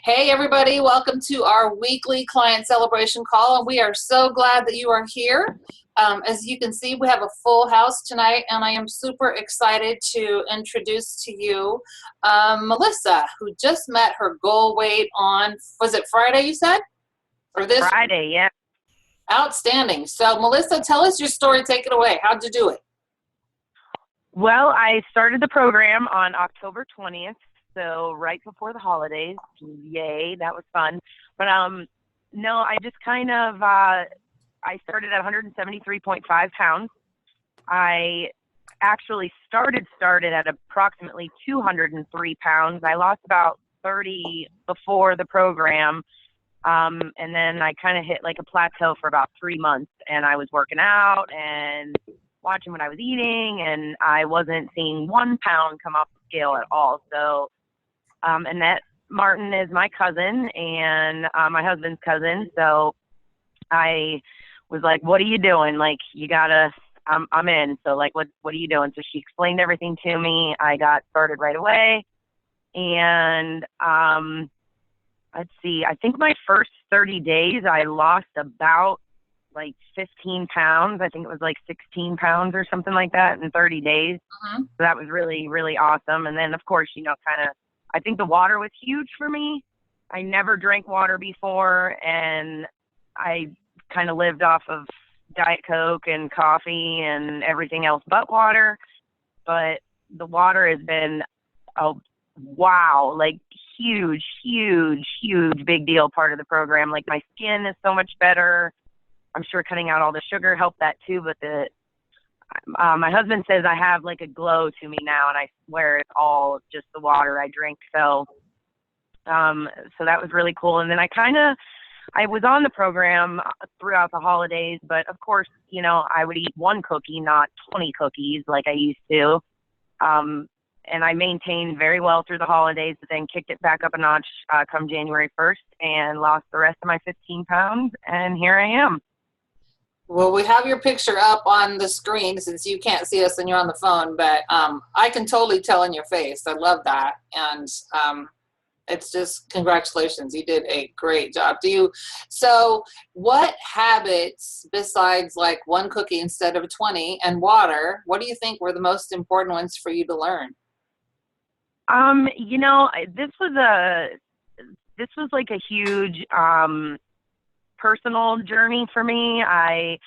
Hey, everybody, welcome to our weekly client celebration call, and we are so glad that you are here. As you can see, we have a full house tonight, and I am super excited to introduce to you Melissa, who just met her goal weight on, was it Friday, you said? Or this? Friday, yeah. Outstanding. So, Melissa, tell us your story. Take it away. How'd you do it? Well, I started the program on October 20th, so right before the holidays. Yay, that was fun. But no, I just kind of I started at 173.5 pounds. I actually started at approximately 203 pounds. I lost about 30 before the program. And then I kind of hit like a plateau for about 3 months, and I was working out and watching what I was eating, and I wasn't seeing 1 pound come off the scale at all. So, Annette Martin is my cousin and my husband's cousin. So I was like, what are you doing? Like, you gotta, I'm in. So like, what are you doing? So she explained everything to me. I got started right away. And, let's see, I think my first 30 days, I lost about like 15 pounds. I think it was like 16 pounds or something like that in 30 days. Uh-huh. So that was really, really awesome. And then, of course, kind of, I think the water was huge for me. I never drank water before, and I kind of lived off of Diet Coke and coffee and everything else but water. But the water has been a wow, like huge big deal part of the program. Like, my skin is so much better. I'm sure cutting out all the sugar helped that too, but my husband says I have like a glow to me now, and I swear it's all just the water I drink. So that was really cool. And then I was on the program throughout the holidays, but of course, I would eat one cookie, not 20 cookies like I used to. And I maintained very well through the holidays, but then kicked it back up a notch come January 1st and lost the rest of my 15 pounds. And here I am. Well, we have your picture up on the screen since you can't see us and you're on the phone, but I can totally tell in your face. I love that. And it's just congratulations. You did a great job. So what habits besides like one cookie instead of 20 and water, what do you think were the most important ones for you to learn? This was like a huge personal journey for me. I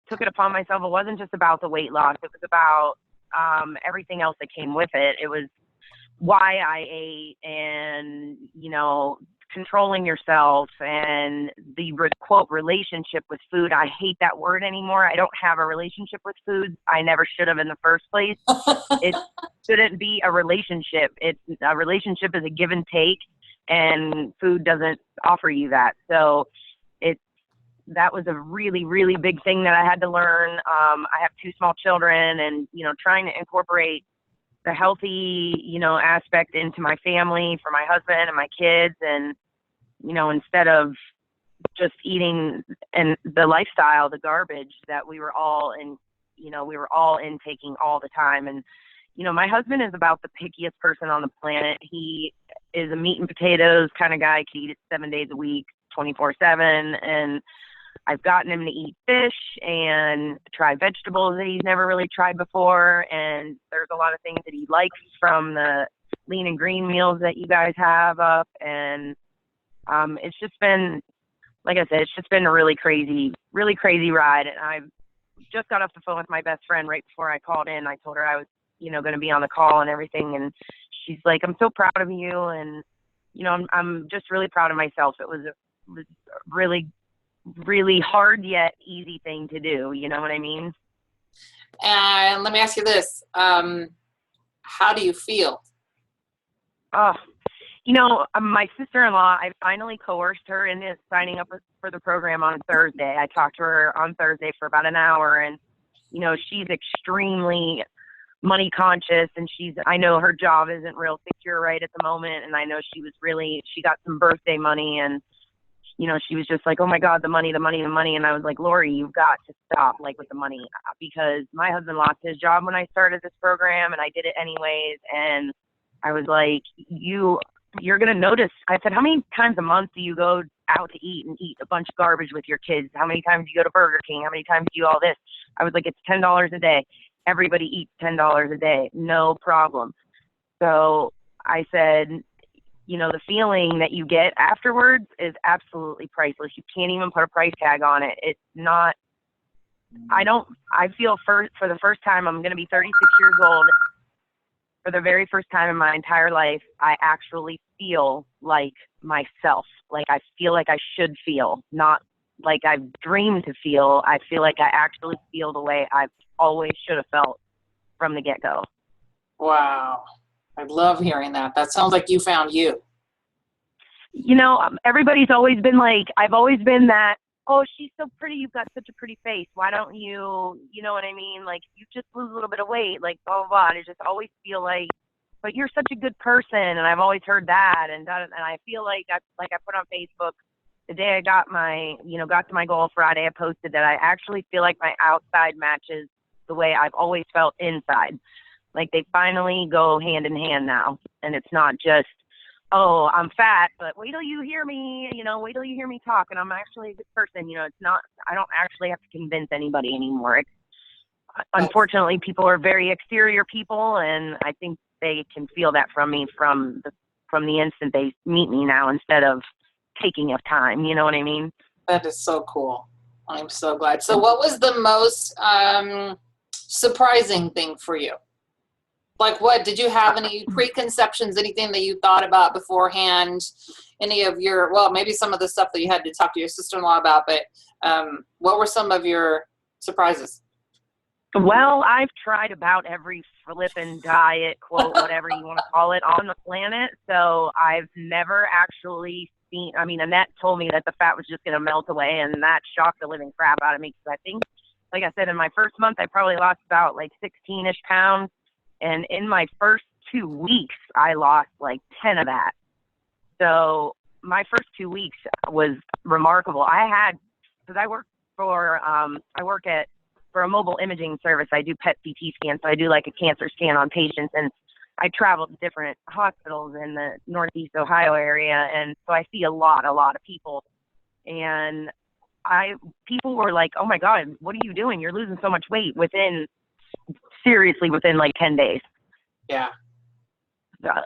took it upon myself. It wasn't just about the weight loss. It was about everything else that came with it. It was why I ate, and, controlling yourself, and the quote relationship with food. I hate that word anymore. I don't have a relationship with food. I never should have in the first place. It shouldn't be a relationship. A relationship is a give and take, and food doesn't offer you that. So that was a really, really big thing that I had to learn. I have two small children, and, trying to incorporate the healthy, aspect into my family for my husband and my kids. And, instead of just eating and the lifestyle, the garbage that we were all intaking all the time. And, my husband is about the pickiest person on the planet. He is a meat and potatoes kind of guy, could eat it 7 days a week, 24/7. And I've gotten him to eat fish and try vegetables that he's never really tried before. And there's a lot of things that he likes from the lean and green meals that you guys have up. And it's just been, like I said, it's just been a really crazy ride. And I just got off the phone with my best friend right before I called in. I told her I was, going to be on the call and everything. And she's like, I'm so proud of you. And, I'm just really proud of myself. It was really, really hard yet easy thing to do. You know what I mean? And let me ask you this. How do you feel? Oh, my sister-in-law, I finally coerced her into signing up for the program on Thursday. I talked to her on Thursday for about an hour, and, she's extremely money conscious, and I know her job isn't real secure right at the moment. And I know she got some birthday money, and, she was just like, oh my God, the money. And I was like, Lori, you've got to stop with the money, because my husband lost his job when I started this program, and I did it anyways. And I was like, you're going to notice. I said, how many times a month do you go out to eat and eat a bunch of garbage with your kids? How many times do you go to Burger King? How many times do you do all this? I was like, it's $10 a day. Everybody eats $10 a day. No problem. So I said, you know, the feeling that you get afterwards is absolutely priceless. You can't even put a price tag on it. It's not, I feel for the first time, I'm going to be 36 years old. For the very first time in my entire life, I actually feel like myself. Like I feel like I should feel, not like I've dreamed to feel. I feel like I actually feel the way I've always should have felt from the get-go. Wow. I love hearing that. That sounds like you found you. You know, everybody's always been like, I've always been that, oh, she's so pretty. You've got such a pretty face. Why don't you, you know what I mean? Like, you just lose a little bit of weight, like, blah, blah, blah. And I just always feel like, but you're such a good person. And I've always heard that. And I feel like I put on Facebook the day I got got to my goal Friday, I posted that I actually feel like my outside matches the way I've always felt inside. Like they finally go hand in hand now. And it's not just, oh, I'm fat, but wait till you hear me, wait till you hear me talk, and I'm actually a good person. It's not, I don't actually have to convince anybody anymore. Unfortunately, people are very exterior people, and I think they can feel that from me from the instant they meet me now, instead of taking of time. You know what I mean? That is so cool. I'm so glad. So what was the most surprising thing for you? Like, what did you have any preconceptions, anything that you thought about beforehand, any of your, well, maybe some of the stuff that you had to talk to your sister-in-law about, but what were some of your surprises? Well, I've tried about every flippin' diet, quote, whatever you want to call it, on the planet. So I've never actually seen, Annette told me that the fat was just going to melt away, and that shocked the living crap out of me. Because I think, like I said, in my first month, I probably lost about like 16-ish pounds. And in my first 2 weeks, I lost like 10 of that. So my first 2 weeks was remarkable. Because I work for a mobile imaging service. I do PET CT scans. So I do like a cancer scan on patients. And I travel to different hospitals in the Northeast Ohio area. And so I see a lot of people. And people were like, oh my God, what are you doing? You're losing so much weight within like 10 days. Yeah.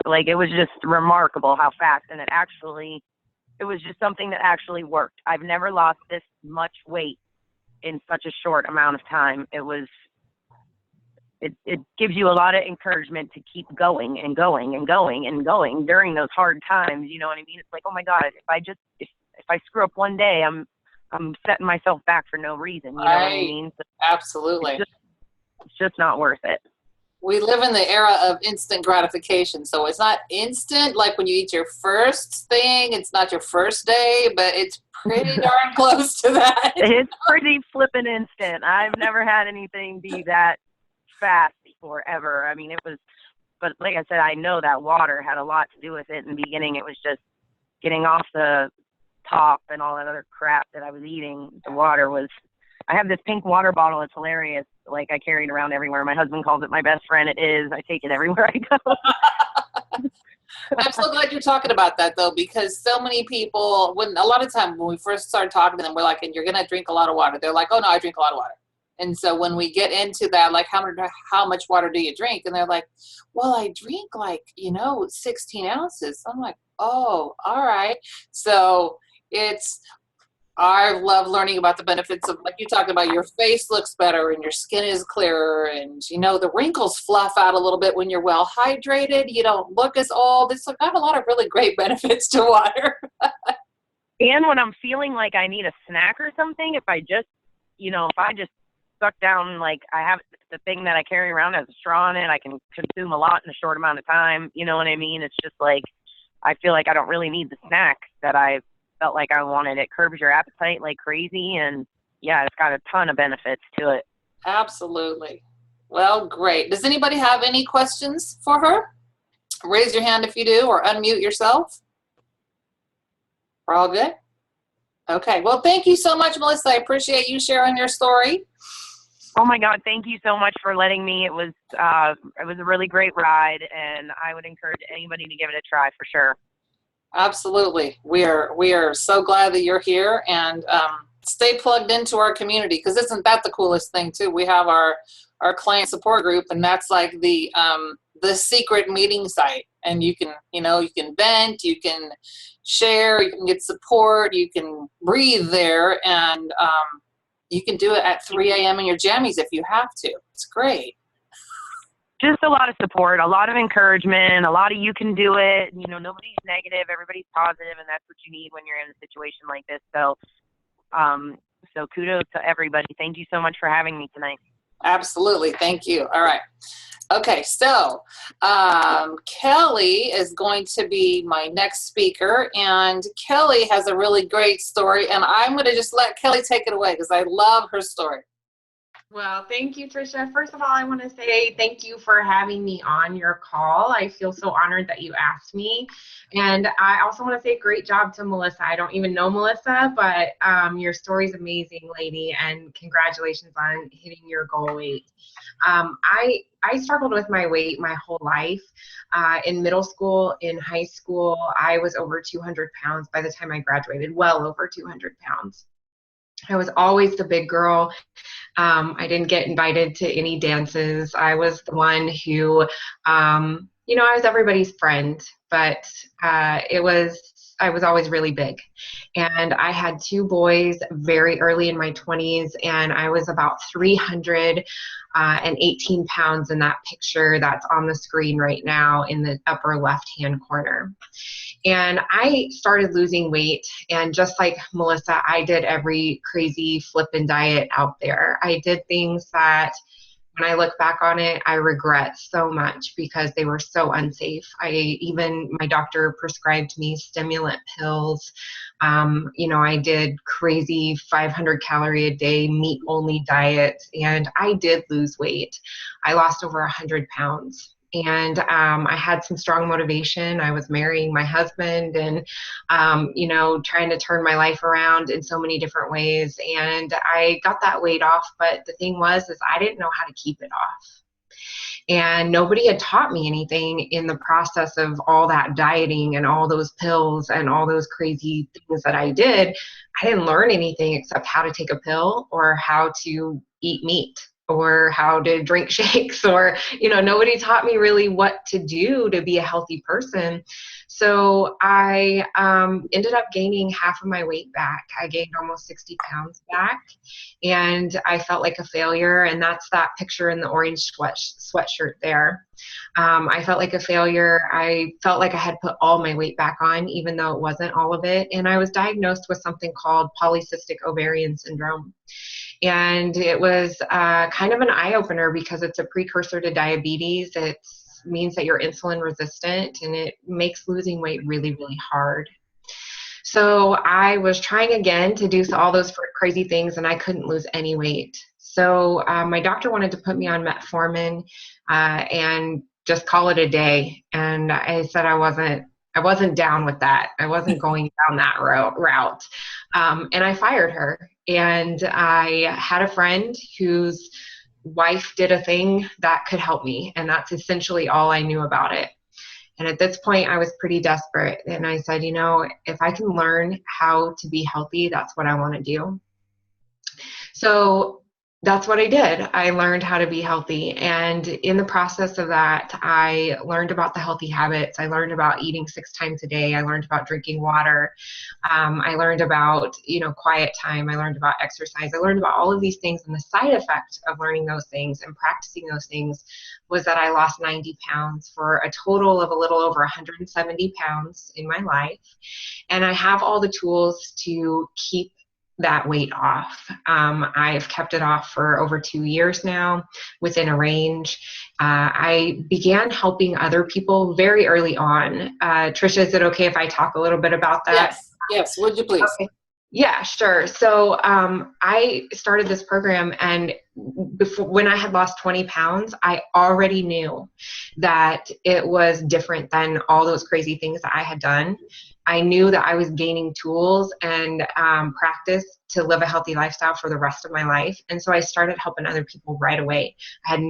Like, it was just remarkable how fast, and it was just something that actually worked. I've never lost this much weight in such a short amount of time. It gives you a lot of encouragement to keep going and going and going and going during those hard times. You know what I mean? It's like, oh my God, if I screw up one day, I'm setting myself back for no reason. You know what I mean? So absolutely. It's just not worth it. We live in the era of instant gratification. So it's not instant, like when you eat your first thing, it's not your first day, but it's pretty darn close to that. It's pretty flippin' instant. I've never had anything be that fast before, ever. But like I said, I know that water had a lot to do with it. In the beginning, it was just getting off the top and all that other crap that I was eating. The water was, I have this pink water bottle. It's hilarious. Like, I carry it around everywhere. My husband calls it my best friend. It is. I take it everywhere I go. I'm so glad you're talking about that, though, because so many people, a lot of time when we first started talking to them, we're like, and you're going to drink a lot of water. They're like, oh, no, I drink a lot of water. And so when we get into that, like, how much water do you drink? And they're like, well, I drink 16 ounces. I'm like, oh, all right. So I love learning about the benefits of, like you talked about, your face looks better and your skin is clearer, and the wrinkles fluff out a little bit when you're well hydrated. You don't look as old. It's got a lot of really great benefits to water. And when I'm feeling like I need a snack or something, if I just suck down, like, I have the thing that I carry around has a straw in it, I can consume a lot in a short amount of time. You know what I mean? It's just like, I feel like I don't really need the snack that I felt like I wanted. It curbs your appetite like crazy, and yeah, it's got a ton of benefits to it. Absolutely. Well, great. Does anybody have any questions for her? Raise your hand if you do, or unmute yourself. We're all good? Okay. Well, thank you so much, Melissa. I appreciate you sharing your story. Oh my God, thank you so much for letting me. It was a really great ride, and I would encourage anybody to give it a try for sure. Absolutely. We are so glad that you're here, and stay plugged into our community, because isn't that the coolest thing too? We have our client support group, and that's like the secret meeting site. And you can, you can vent, you can share, you can get support, you can breathe there, and you can do it at 3 a.m. in your jammies if you have to. It's great. Just a lot of support, a lot of encouragement, a lot of you can do it. You know, nobody's negative, everybody's positive, and that's what you need when you're in a situation like this. So, so kudos to everybody. Thank you so much for having me tonight. Absolutely. Thank you. All right. Okay, so Kelli is going to be my next speaker, and Kelli has a really great story, and I'm going to just let Kelli take it away because I love her story. Well, thank you, Tricia. First of all, I want to say thank you for having me on your call. I feel so honored that you asked me. And I also want to say great job to Melissa. I don't even know Melissa, but your story's amazing, lady, and congratulations on hitting your goal weight. I struggled with my weight my whole life. In middle school, in high school, I was over 200 pounds by the time I graduated, well over 200 pounds. I was always the big girl. I didn't get invited to any dances. I was the one who, I was everybody's friend, but I was always really big. And I had two boys very early in my 20s, and I was about 318 pounds in that picture that's on the screen right now in the upper left-hand corner. And I started losing weight, and just like Melissa, I did every crazy flippin' diet out there. I did things that, when I look back on it, I regret so much because they were so unsafe. My doctor prescribed me stimulant pills. I did crazy 500 calorie a day, meat only diets, and I did lose weight. I lost over 100 pounds. And I had some strong motivation. I was marrying my husband and, trying to turn my life around in so many different ways. And I got that weight off. But the thing was, I didn't know how to keep it off. And nobody had taught me anything in the process of all that dieting and all those pills and all those crazy things that I did. I didn't learn anything except how to take a pill or how to eat meat or how to drink shakes, or, nobody taught me really what to do to be a healthy person. So I ended up gaining half of my weight back. I gained almost 60 pounds back, and I felt like a failure. And that's that picture in the orange sweatshirt there. I felt like a failure. I felt like I had put all my weight back on, even though it wasn't all of it. And I was diagnosed with something called polycystic ovarian syndrome. And it was kind of an eye-opener because it's a precursor to diabetes. It means that you're insulin resistant, and it makes losing weight really, really hard. So I was trying again to do all those crazy things, and I couldn't lose any weight. So my doctor wanted to put me on metformin and just call it a day. And I said I wasn't down with that. I wasn't going down that route. And I fired her. And I had a friend whose wife did a thing that could help me. And that's essentially all I knew about it. And at this point, I was pretty desperate. And I said, if I can learn how to be healthy, that's what I want to do. So that's what I did. I learned how to be healthy. And in the process of that, I learned about the healthy habits. I learned about eating 6 times a day. I learned about drinking water. I learned about, quiet time. I learned about exercise. I learned about all of these things. And the side effect of learning those things and practicing those things was that I lost 90 pounds for a total of a little over 170 pounds in my life. And I have all the tools to keep that weight off. I've kept it off for over 2 years now, within a range. I began helping other people very early on. Tricia, is it okay if I talk a little bit about that? Yes, would you please? Okay. Yeah, sure. So I started this program, and when I had lost 20 pounds, I already knew that it was different than all those crazy things that I had done. I knew that I was gaining tools and practice to live a healthy lifestyle for the rest of my life. And so I started helping other people right away.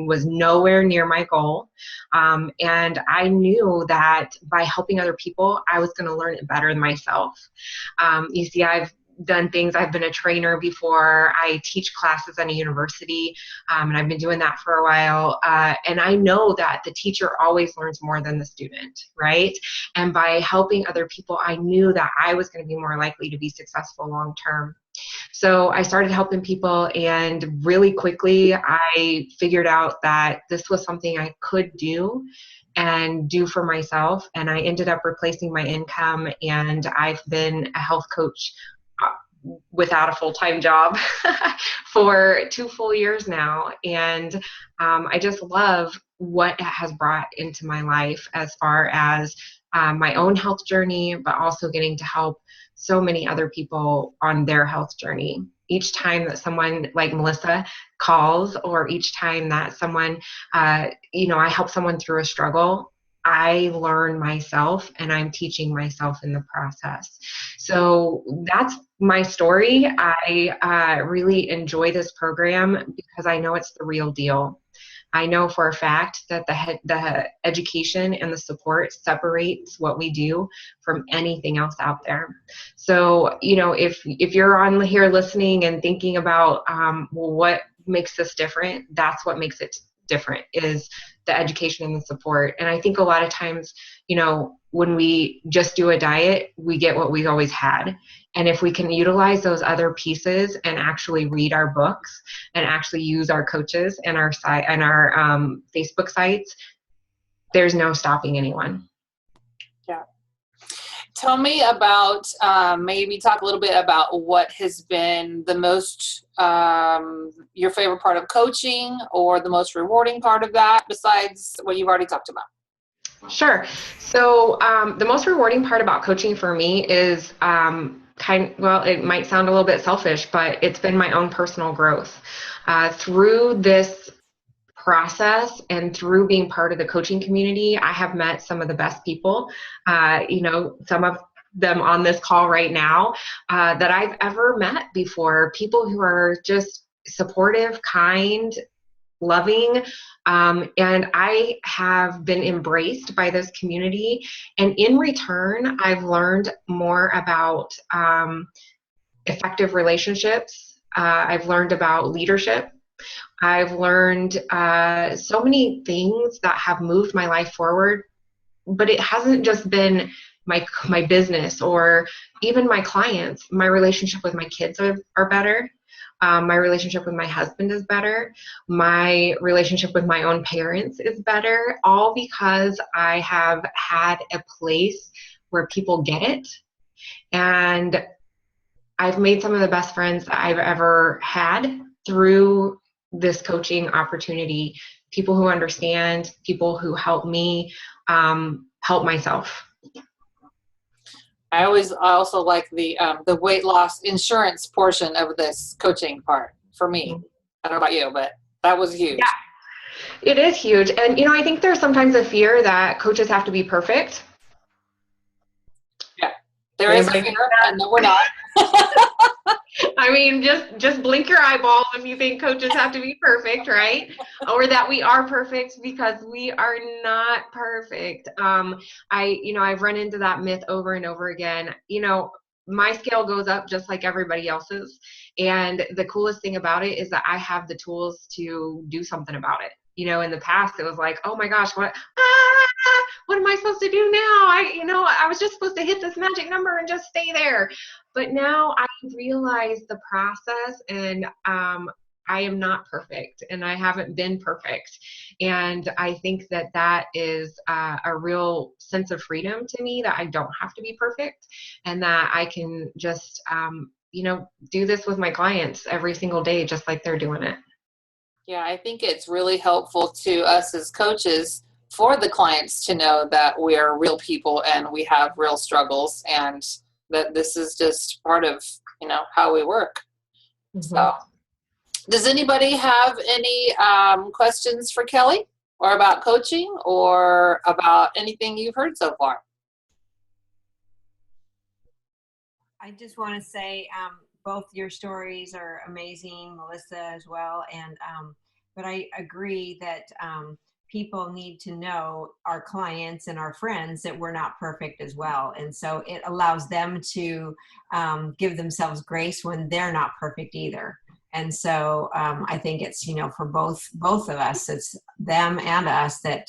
Was nowhere near my goal. And I knew that by helping other people, I was going to learn it better than myself. You see, I've done things. I've been a trainer before. I teach classes at a university, and I've been doing that for a while. And I know that the teacher always learns more than the student, right? And by helping other people, I knew that I was going to be more likely to be successful long term. So I started helping people, and really quickly I figured out that this was something I could do and do for myself. And I ended up replacing my income, and I've been a health coach without a full-time job for 2 full years now. And I just love what it has brought into my life as far as my own health journey, but also getting to help so many other people on their health journey. Each time that someone like Melissa calls, or each time that someone, I help someone through a struggle, I learn myself, and I'm teaching myself in the process. So that's my story. I really enjoy this program because I know it's the real deal. I know for a fact that the education and the support separates what we do from anything else out there. So, if you're on here listening and thinking about, well, what makes this different? That's what makes it different, is the education and the support. And I think a lot of times, when we just do a diet, we get what we've always had. And if we can utilize those other pieces and actually read our books and actually use our coaches and our site and our Facebook sites, there's no stopping anyone. Yeah. Tell me about, maybe talk a little bit about what has been the most, your favorite part of coaching, or the most rewarding part of that, besides what you've already talked about. Sure. So the most rewarding part about coaching for me is it might sound a little bit selfish, but it's been my own personal growth. Through this process and through being part of the coaching community, I have met some of the best people, some of them on this call right now, that I've ever met before. People who are just supportive, kind, loving, and I have been embraced by this community. And in return, I've learned more about effective relationships. I've learned about leadership. I've learned so many things that have moved my life forward, but it hasn't just been my business or even my clients. My relationship with my kids are better. My relationship with my husband is better. My relationship with my own parents is better, all because I have had a place where people get it. And I've made some of the best friends that I've ever had through this coaching opportunity. People who understand, people who help me help myself. I also like the weight loss insurance portion of this coaching part for me. I don't know about you, but that was huge. Yeah, it is huge. And, I think there's sometimes a fear that coaches have to be perfect. Yeah, there is a fear, and no, we're not. I mean, just blink your eyeballs if you think coaches have to be perfect, right? Or that we are perfect, because we are not perfect. I've run into that myth over and over again. My scale goes up just like everybody else's. And the coolest thing about it is that I have the tools to do something about it. In the past, it was like, oh my gosh, what am I supposed to do now? I was just supposed to hit this magic number and just stay there. But now I realize the process, and I am not perfect, and I haven't been perfect. And I think that is a real sense of freedom to me, that I don't have to be perfect, and that I can just, do this with my clients every single day, just like they're doing it. Yeah, I think it's really helpful to us as coaches for the clients to know that we are real people and we have real struggles, and that this is just part of, how we work. Mm-hmm. So does anybody have any questions for Kelli, or about coaching, or about anything you've heard so far? I just want to say both your stories are amazing, Melissa as well. And but I agree that people need to know, our clients and our friends, that we're not perfect as well. And so it allows them to give themselves grace when they're not perfect either. And so I think it's, for both of us, it's them and us, that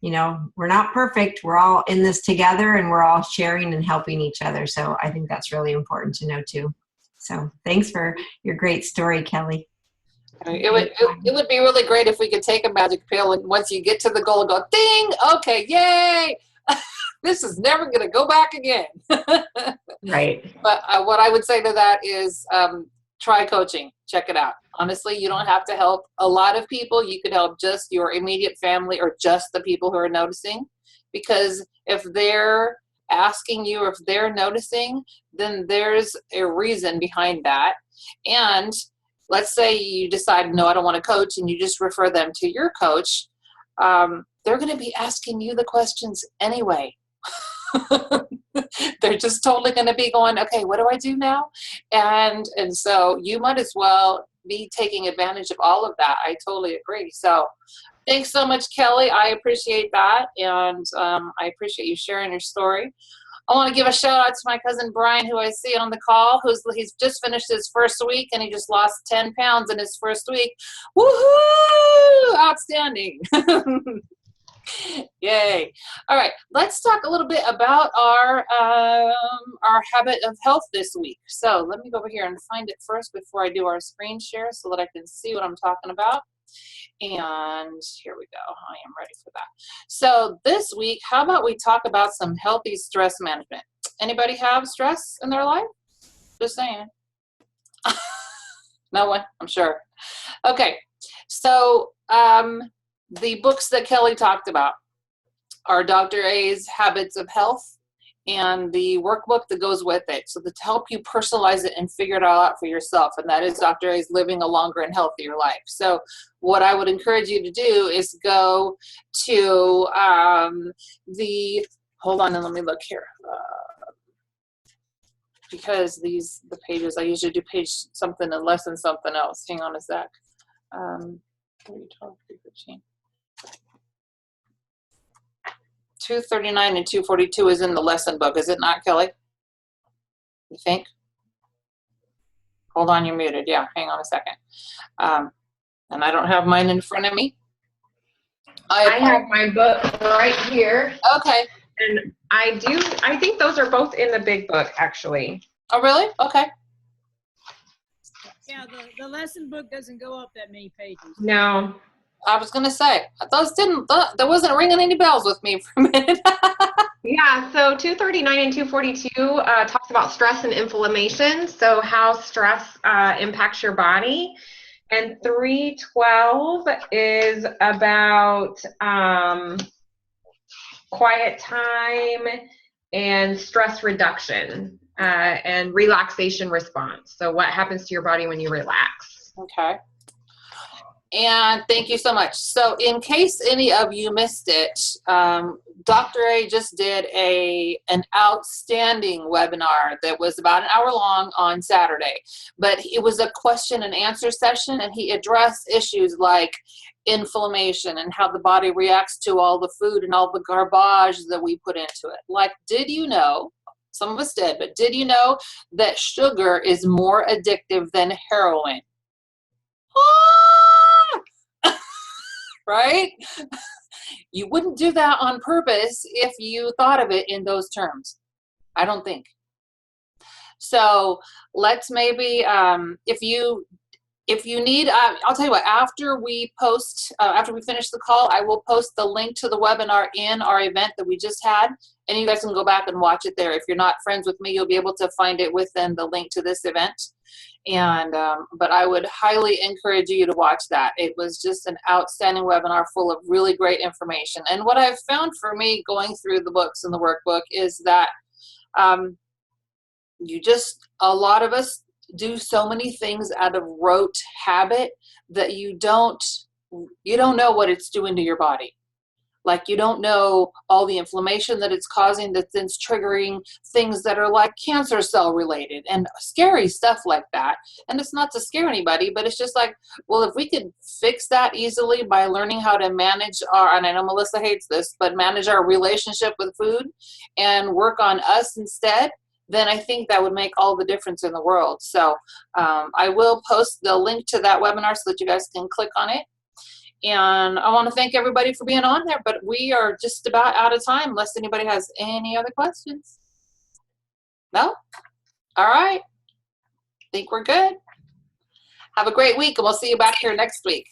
we're not perfect. We're all in this together, and we're all sharing and helping each other. So I think that's really important to know too. So thanks for your great story, Kelly. It would be really great if we could take a magic pill, and once you get to the goal, go ding, okay, yay. This is never going to go back again. Right. But what I would say to that is try coaching. Check it out. Honestly, you don't have to help a lot of people. You could help just your immediate family or just the people who are noticing. Because if they're asking you, or if they're noticing, then there's a reason behind that. And let's say you decide, no, I don't want to coach, and you just refer them to your coach. They're going to be asking you the questions anyway. They're just totally going to be going, okay, what do I do now? And so you might as well be taking advantage of all of that. I totally agree. So thanks so much, Kelly. I appreciate that. And I appreciate you sharing your story. I want to give a shout out to my cousin Brian, who I see on the call, he's just finished his first week, and he just lost 10 pounds in his first week. Woohoo! Outstanding. Yay. All right, let's talk a little bit about our habit of health this week. So let me go over here and find it first before I do our screen share, so that I can see what I'm talking about. And here we go. I am ready for that. So this week, how about we talk about some healthy stress management? Anybody have stress in their life? Just saying. No one, I'm sure. Okay, so the books that Kelly talked about are Dr. A's Habits of Health and the workbook that goes with it, so to help you personalize it and figure it all out for yourself, and that is Dr. A's Living a Longer and Healthier Life. So what I would encourage you to do is go to hold on and let me look here, because the pages, I usually do page something and lesson something else. Hang on a sec. 3:12, 239 and 242 is in the lesson book, is it not, Kelly? You think? Hold on, you're muted. Yeah, hang on a second. And I don't have mine in front of me. I have my book right here. Okay. And I think those are both in the big book, actually. Oh, really? Okay. Yeah, the lesson book doesn't go up that many pages. No. I was going to say, that wasn't ringing any bells with me for a minute. Yeah, so 239 and 242 talks about stress and inflammation, so how stress impacts your body. And 312 is about quiet time and stress reduction and relaxation response. So what happens to your body when you relax? Okay. And thank you so much. So in case any of you missed it, Dr. A just did an outstanding webinar that was about an hour long on Saturday. But it was a question and answer session, and he addressed issues like inflammation and how the body reacts to all the food and all the garbage that we put into it. Like, did you know, some of us did, but did you know that sugar is more addictive than heroin? Right? You wouldn't do that on purpose if you thought of it in those terms. I don't think. So let's maybe, if you need, I'll tell you what, after we finish the call, I will post the link to the webinar in our event that we just had, and you guys can go back and watch it there. If you're not friends with me, you'll be able to find it within the link to this event. And but I would highly encourage you to watch that. It was just an outstanding webinar full of really great information. And what I've found for me going through the books and the workbook is that a lot of us do so many things out of rote habit that you don't know what it's doing to your body. Like you don't know all the inflammation that it's causing that's then triggering things that are like cancer cell related and scary stuff like that. And it's not to scare anybody, but it's just like, well, if we could fix that easily by learning how to manage our, and I know Melissa hates this, but manage our relationship with food and work on us instead, then I think that would make all the difference in the world. So I will post the link to that webinar so that you guys can click on it. And I want to thank everybody for being on there, but we are just about out of time unless anybody has any other questions. No? All right. Think we're good. Have a great week, and we'll see you back here next week.